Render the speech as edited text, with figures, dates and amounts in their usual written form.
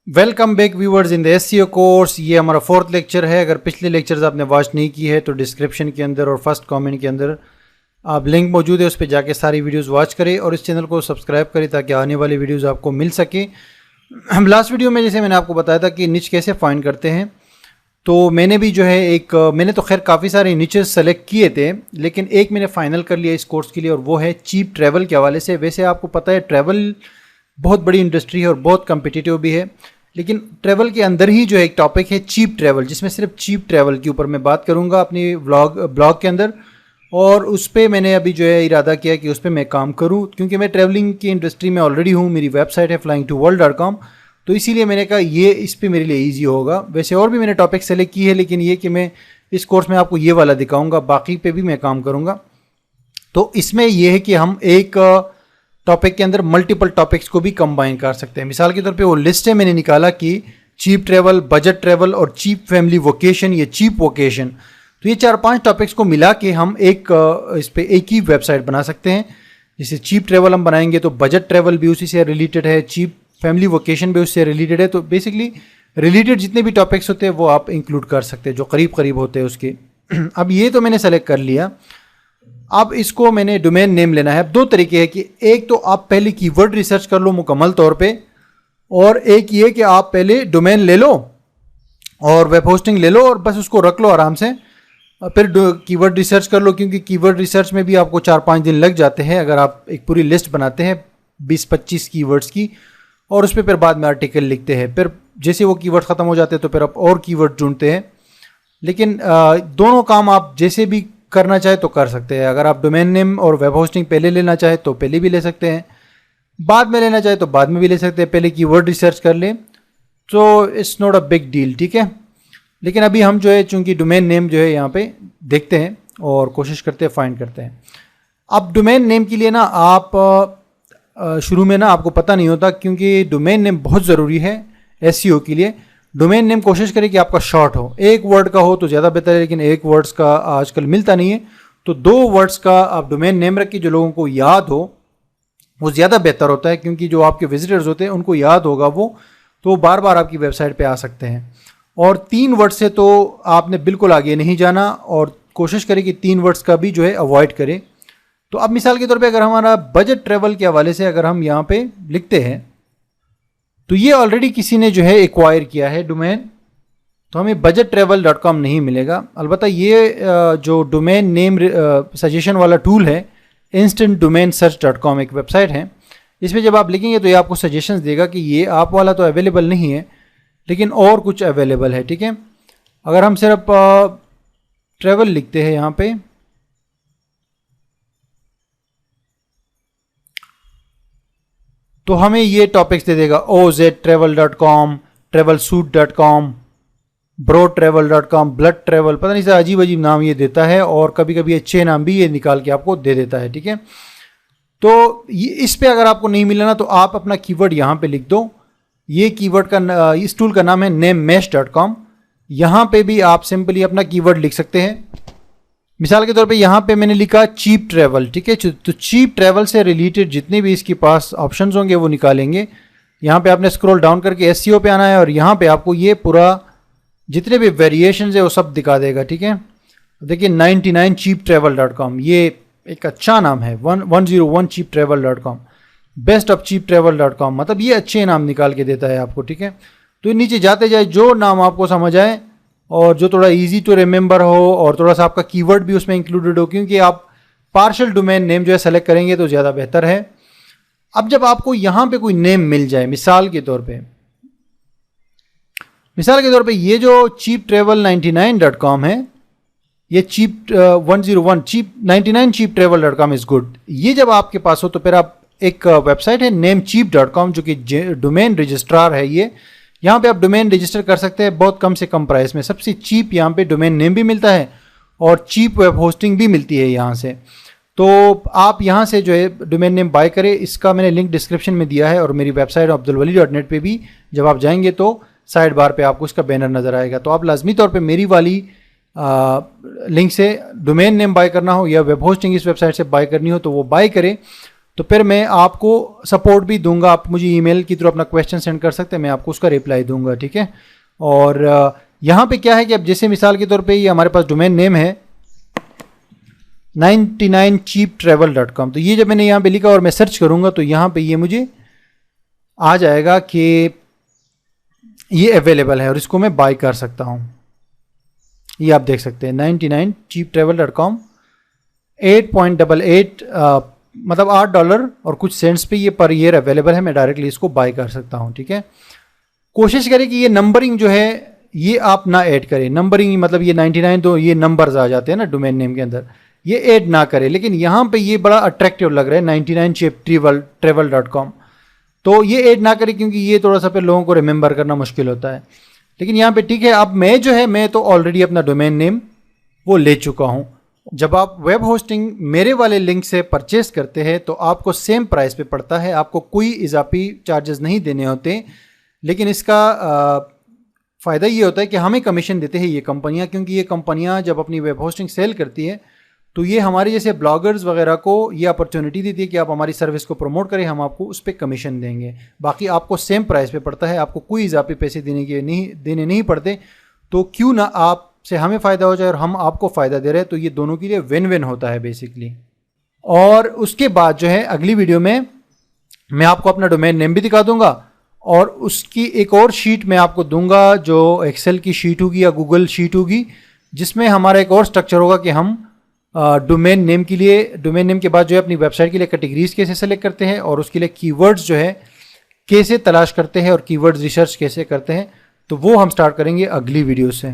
Welcome back viewers in the SEO course. ये हमारा 4th lecture है। अगर पिछले लेक्चर्स आपने वॉच नहीं की है तो डिस्क्रिप्शन के अंदर और फर्स्ट कमेंट के अंदर आप लिंक मौजूद है, उस पर जाके सारी वीडियोस वॉच करें और इस चैनल को सब्सक्राइब करें ताकि आने वाली वीडियोस आपको मिल सके। हम लास्ट वीडियो में जैसे मैंने आपको बताया था कि निच कैसे फाइंड करते हैं, तो मैंने भी जो है मैंने तो खैर काफ़ी सारे निचेस सेलेक्ट किए थे, लेकिन एक मैंने फाइनल कर लिया इस कोर्स के लिए और वो है चीप ट्रैवल के हवाले से। वैसे आपको पता है ट्रैवल बहुत बड़ी इंडस्ट्री है और बहुत कम्पिटिटिव भी है, लेकिन ट्रैवल के अंदर ही जो एक टॉपिक है चीप ट्रैवल, जिसमें सिर्फ चीप ट्रैवल के ऊपर मैं बात करूंगा अपनी ब्लॉग के अंदर। और उस पर मैंने अभी जो है इरादा किया कि उस पर मैं काम करूं, क्योंकि मैं ट्रैवलिंग की इंडस्ट्री में ऑलरेडी हूं। मेरी वेबसाइट है flyingtoworld.com, तो इसीलिए मैंने कहा ये इस पर मेरे लिए ईजी होगा। वैसे और भी मैंने टॉपिक सेलेक्ट की है, लेकिन ये कि मैं इस कोर्स में आपको ये वाला दिखाऊंगा, बाकी पे भी मैं काम करूँगा। तो इसमें यह है कि हम एक टॉपिक के अंदर मल्टीपल टॉपिक्स को भी कंबाइन कर सकते हैं। मिसाल के तौर पे वो लिस्ट है मैंने निकाला कि चीप ट्रैवल, बजट ट्रैवल और चीप फैमिली वोकेशन, ये चीप वोकेशन। तो ये 4-5 टॉपिक्स को मिला के हम इस पे एक ही वेबसाइट बना सकते हैं। जैसे चीप ट्रैवल हम बनाएंगे तो बजट ट्रैवल भी उसी से रिलेटेड है, चीप फैमिली वोकेशन भी उससे रिलेटेड है। तो बेसिकली रिलेटेड जितने भी टॉपिक्स होते हैं वो आप इंक्लूड कर सकते हैं जो करीब करीब होते हैं उसके। अब ये तो मैंने सेलेक्ट कर लिया। अब इसको मैंने डोमेन नेम लेना है। अब 2 तरीके हैं कि एक तो आप पहले कीवर्ड रिसर्च कर लो मुकम्मल तौर पे, और एक ये कि आप पहले डोमेन ले लो और वेब होस्टिंग ले लो और बस उसको रख लो आराम से, फिर कीवर्ड रिसर्च कर लो। क्योंकि कीवर्ड रिसर्च में भी आपको 4-5 दिन लग जाते हैं अगर आप एक पूरी लिस्ट बनाते हैं 20-25 कीवर्ड्स की, और उस पर फिर बाद में आर्टिकल लिखते हैं। फिर जैसे वो कीवर्ड ख़त्म हो जाते हैं तो फिर आप और कीवर्ड ढूंढते हैं। लेकिन दोनों काम आप जैसे भी करना चाहे तो कर सकते हैं। अगर आप डोमेन नेम और वेब होस्टिंग पहले लेना चाहे तो पहले भी ले सकते हैं, बाद में लेना चाहे तो बाद में भी ले सकते हैं। पहले कीवर्ड रिसर्च कर लें तो it's not a big deal, ठीक है। लेकिन अभी हम जो है चूंकि डोमेन नेम जो है यहाँ पे देखते हैं और कोशिश करते हैं फाइंड करते हैं। अब डोमेन नेम के लिए ना आप शुरू में ना आपको पता नहीं होता, क्योंकि डोमेन नेम बहुत ज़रूरी है एसईओ के लिए। डोमेन नेम कोशिश करें कि आपका शॉर्ट हो, 1 वर्ड का हो तो ज़्यादा बेहतर है, लेकिन 1 वर्ड्स का आजकल मिलता नहीं है। तो 2 वर्ड्स का आप डोमेन नेम रखिए जो लोगों को याद हो, वो ज़्यादा बेहतर होता है, क्योंकि जो आपके विजिटर्स होते हैं उनको याद होगा वो, तो वो बार बार आपकी वेबसाइट पे आ सकते हैं। और 3 वर्ड से तो आपने बिल्कुल आगे नहीं जाना, और कोशिश करें कि 3 वर्ड्स का भी जो है अवॉइड करें। तो अब मिसाल के तौर पर अगर हमारा बजट ट्रैवल के हवाले से अगर हम यहाँ पे लिखते हैं तो ये ऑलरेडी किसी ने जो है एक्वायर किया है डोमेन, तो हमें budgettravel.com नहीं मिलेगा। अलबत्ता ये जो डोमेन नेम सजेशन वाला टूल है instantdomainsearch.com एक वेबसाइट है, इसमें जब आप लिखेंगे तो ये आपको सजेशंस देगा कि ये आप वाला तो अवेलेबल नहीं है, लेकिन और कुछ अवेलेबल है, ठीक है। अगर हम सिर्फ ट्रैवल लिखते हैं यहाँ पे तो हमें ये टॉपिक्स दे देगा OZtravel.com, travelsuit.com, brotravel.com, blood travel, पता नहीं सर अजीब अजीब नाम ये देता है, और कभी कभी अच्छे नाम भी ये निकाल के आपको दे देता है, ठीक है। तो इस पे अगर आपको नहीं मिला ना तो आप अपना कीवर्ड यहाँ पे लिख दो। ये कीवर्ड का इस टूल का नाम है namemesh.com। यहाँ पे भी आप सिंपली अपना कीवर्ड लिख सकते हैं। मिसाल के तौर पे यहाँ पे मैंने लिखा चीप ट्रैवल, ठीक है। तो चीप ट्रैवल से रिलेटेड जितने भी इसके पास ऑप्शंस होंगे वो निकालेंगे। यहाँ पे आपने स्क्रॉल डाउन करके एसईओ पे आना है और यहाँ पे आपको ये पूरा जितने भी वेरिएशंस है वो सब दिखा देगा, ठीक है। देखिए 99cheaptravel.com, ये एक अच्छा नाम है। 101 cheaptravel.com, बेस्ट ऑफ cheaptravel.com, मतलब ये अच्छे नाम निकाल के देता है आपको, ठीक है। तो नीचे जाते जाए जो नाम आपको समझ आए और जो थोड़ा इजी टू रिमेंबर हो और थोड़ा सा आपका कीवर्ड भी उसमें इंक्लूडेड हो, क्योंकि आप पार्शियल डोमेन नेम जो है सेलेक्ट करेंगे तो ज़्यादा बेहतर है। अब जब आपको यहाँ पे कोई नेम मिल जाए, मिसाल के तौर पे ये जो चीप ट्रेवल 99.com है, ये cheap 101 cheap 99 cheaptravel.com is good. ये जब आपके पास हो तो फिर आप एक वेबसाइट है namecheap.com जो कि डोमेन रजिस्ट्रार है। ये यहाँ पे आप डोमेन रजिस्टर कर सकते हैं बहुत कम से कम प्राइस में। सबसे चीप यहाँ पे डोमेन नेम भी मिलता है और चीप वेब होस्टिंग भी मिलती है यहाँ से। तो आप यहाँ से जो है डोमेन नेम बाय करें। इसका मैंने लिंक डिस्क्रिप्शन में दिया है, और मेरी वेबसाइट abdulwali.net पे भी जब आप जाएंगे तो साइड बार पे आपको इसका बैनर नज़र आएगा। तो आप लाजमी तौर पे मेरी वाली लिंक से डोमेन नेम बाय करना हो या वेब होस्टिंग इस वेबसाइट से बाय करनी हो तो वो बाय करें। तो फिर मैं आपको सपोर्ट भी दूंगा। आप मुझे ईमेल के थ्रू अपना क्वेश्चन सेंड कर सकते हैं, मैं आपको उसका रिप्लाई दूंगा, ठीक है। और यहाँ पे क्या है कि अब जैसे मिसाल के तौर पे ये हमारे पास डोमेन नेम है 99cheaptravel.com, तो ये जब मैंने यहाँ पे लिखा और मैं सर्च करूँगा तो यहाँ पे ये मुझे आ जाएगा कि ये अवेलेबल है और इसको मैं बाय कर सकता हूँ। ये आप देख सकते हैं 99cheaptravel.com 8.88 मतलब $8 और कुछ सेंट्स पे ये पर ईयर अवेलेबल है। मैं डायरेक्टली इसको बाय कर सकता हूँ, ठीक है। कोशिश करें कि ये नंबरिंग जो है ये आप ना ऐड करें। नंबरिंग मतलब ये 99 तो ये नंबर्स आ जाते हैं ना डोमेन नेम के अंदर, ये ऐड ना करें। लेकिन यहाँ पे ये बड़ा अट्रैक्टिव लग रहा है 99cheaptravel.com, तो ये ऐड ना करें क्योंकि ये थोड़ा सा फिर लोगों को रिमेंबर करना मुश्किल होता है। लेकिन यहाँ पे ठीक है। अब मैं तो ऑलरेडी अपना डोमेन नेम वो ले चुका हूँ। जब आप वेब होस्टिंग मेरे वाले लिंक से परचेस करते हैं तो आपको सेम प्राइस पे पड़ता है, आपको कोई इजाफी चार्जेस नहीं देने होते। लेकिन इसका फ़ायदा ये होता है कि हमें कमीशन देते हैं ये कंपनियां, क्योंकि ये कंपनियां जब अपनी वेब होस्टिंग सेल करती है तो ये हमारे जैसे ब्लॉगर्स वगैरह को ये अपॉर्चुनिटी देती है कि आप हमारी सर्विस को प्रमोट करें, हम आपको उस पर कमीशन देंगे। बाकी आपको सेम प्राइस पे पड़ता है, आपको कोई इजाफी पैसे देने नहीं पड़ते। तो क्यों ना आपसे हमें फ़ायदा हो जाए और हम आपको फ़ायदा दे रहे हैं, तो ये दोनों के लिए विन विन होता है बेसिकली। और उसके बाद जो है अगली वीडियो में मैं आपको अपना डोमेन नेम भी दिखा दूंगा और उसकी एक और शीट मैं आपको दूंगा जो एक्सेल की शीट होगी या गूगल शीट होगी, जिसमें हमारा एक और स्ट्रक्चर होगा कि हम डोमेन नेम के बाद जो है अपनी वेबसाइट के लिए कैटेगरीज कैसे सेलेक्ट करते हैं और उसके लिए कीवर्ड्स जो है कैसे तलाश करते हैं और कीवर्ड्स रिसर्च कैसे करते हैं। तो वो हम स्टार्ट करेंगे अगली वीडियो से।